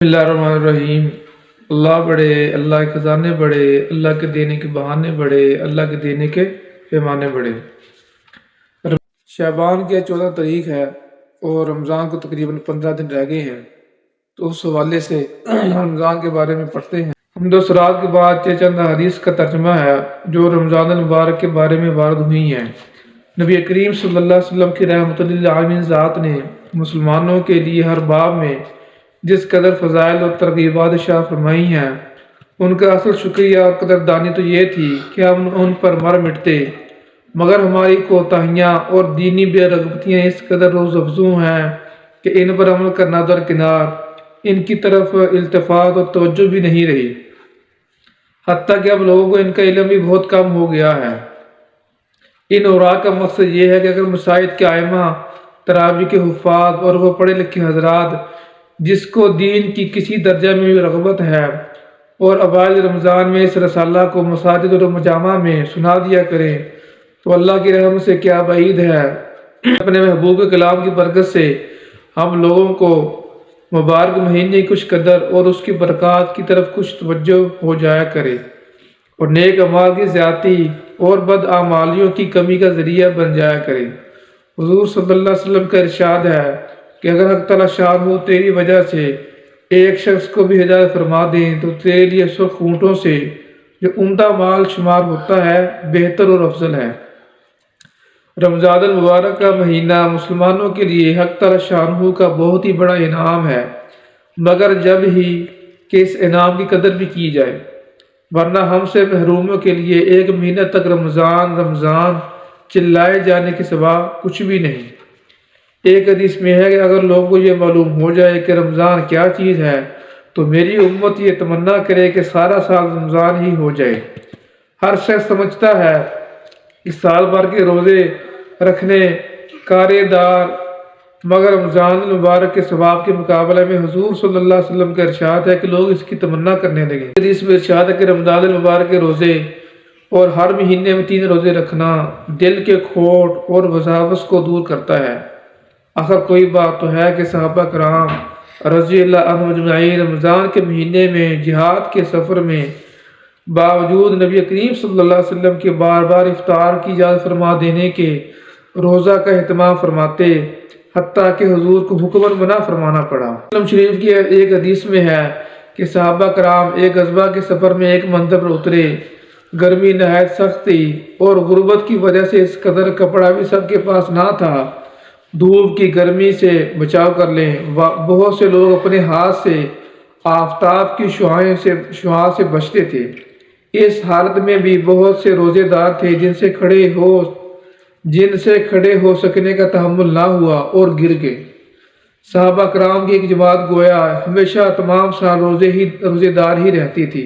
بسم اللہ الرحمن الرحیم۔ اللہ بڑے، اللہ کے خزانے بڑے، اللہ کے دینے کے بہانے بڑے، اللہ کے دینے کے پیمانے بڑے۔ شعبان کے 14 تاریخ ہے اور رمضان کو تقریباً 15 دن رہ گئے ہیں، تو اس حوالے سے رمضان کے بارے میں پڑھتے ہیں۔ حمد و ثناء کے بعد یہ چند حدیث کا ترجمہ ہے جو رمضان المبارک کے بارے میں وارد ہوئی ہیں۔ نبی کریم صلی اللہ علیہ وسلم کی رحمت للعالمین ذات نے مسلمانوں کے لیے ہر باب میں جس قدر فضائل اور ترغیبات شائع فرمائی ہیں، ان کا اصل شکریہ اور قدردانی تو یہ تھی کہ ہم ان پر مر مٹتے، مگر ہماری کوتاہیاں اور دینی بے رغبتیاں اس قدر روز افزوں ہیں کہ ان پر عمل کرنا درکنار، ان کی طرف التفات اور توجہ بھی نہیں رہی، حتیٰ کہ اب لوگوں کو ان کا علم بھی بہت کم ہو گیا ہے۔ ان اوراق کا مقصد یہ ہے کہ اگر مساجد کے ائمہ، تراویح کے حفاظ اور وہ پڑھے لکھے حضرات جس کو دین کی کسی درجہ میں بھی رغبت ہے اور اوائل رمضان میں اس رسالہ کو مساجد اور مجامع میں سنا دیا کریں، تو اللہ کی رحمت سے کیا بعید ہے اپنے محبوب کے کلام کی برکت سے ہم لوگوں کو مبارک مہینے کی کچھ قدر اور اس کی برکات کی طرف کچھ توجہ ہو جایا کرے اور نیک اعمال کی زیادتی اور بد اعمالیوں کی کمی کا ذریعہ بن جایا کرے۔ حضور صلی اللہ علیہ وسلم کا ارشاد ہے کہ اگر حق تعالیٰ شان ہو تیری وجہ سے ایک شخص کو بھی ہدایت فرما دیں تو تیرے لیے سرخ اونٹوں سے جو عمدہ مال شمار ہوتا ہے بہتر اور افضل ہے۔ رمضان المبارک کا مہینہ مسلمانوں کے لیے حق تعالیٰ شان ہو کا بہت ہی بڑا انعام ہے، مگر جب ہی کہ اس انعام کی قدر بھی کی جائے، ورنہ ہم سے محروموں کے لیے ایک مہینہ تک رمضان رمضان چلائے جانے کے سوا کچھ بھی نہیں۔ ایک حدیث میں ہے کہ اگر لوگوں کو یہ معلوم ہو جائے کہ رمضان کیا چیز ہے تو میری امت یہ تمنا کرے کہ سارا سال رمضان ہی ہو جائے۔ ہر شخص سمجھتا ہے کہ سال بھر کے روزے رکھنے کارے دار، مگر رمضان المبارک کے ثواب کے مقابلے میں حضور صلی اللہ علیہ وسلم کا ارشاد ہے کہ لوگ اس کی تمنا کرنے لگے۔ حدیث میں ارشاد ہے کہ رمضان المبارک کے روزے اور ہر مہینے میں 3 روزے رکھنا دل کے کھوٹ اور وساوس کو دور کرتا ہے۔ آخر کوئی بات تو ہے کہ صحابہ کرام رضی اللہ عنہم اجمعین رمضان کے مہینے میں جہاد کے سفر میں باوجود نبی کریم صلی اللہ علیہ وسلم کے بار بار افطار کی اجازت فرما دینے کے روزہ کا اہتمام فرماتے، حتیٰ کہ حضور کو حکماً منع فرمانا پڑا۔ مسلم شریف کی ایک حدیث میں ہے کہ صحابہ کرام ایک غزوہ کے سفر میں ایک منزل پر اترے، گرمی نہایت سخت تھی اور غربت کی وجہ سے اس قدر کپڑا بھی سب کے پاس نہ تھا، دھوپ کی گرمی سے بچاؤ کر لیں۔ بہت سے لوگ اپنے ہاتھ سے آفتاب کی شعاع سے بچتے تھے۔ اس حالت میں بھی بہت سے روزے دار تھے جن سے کھڑے ہو سکنے کا تحمل نہ ہوا اور گر گئے۔ صحابہ کرام کی ایک جماعت گویا ہمیشہ تمام سال روزے دار ہی رہتی تھی۔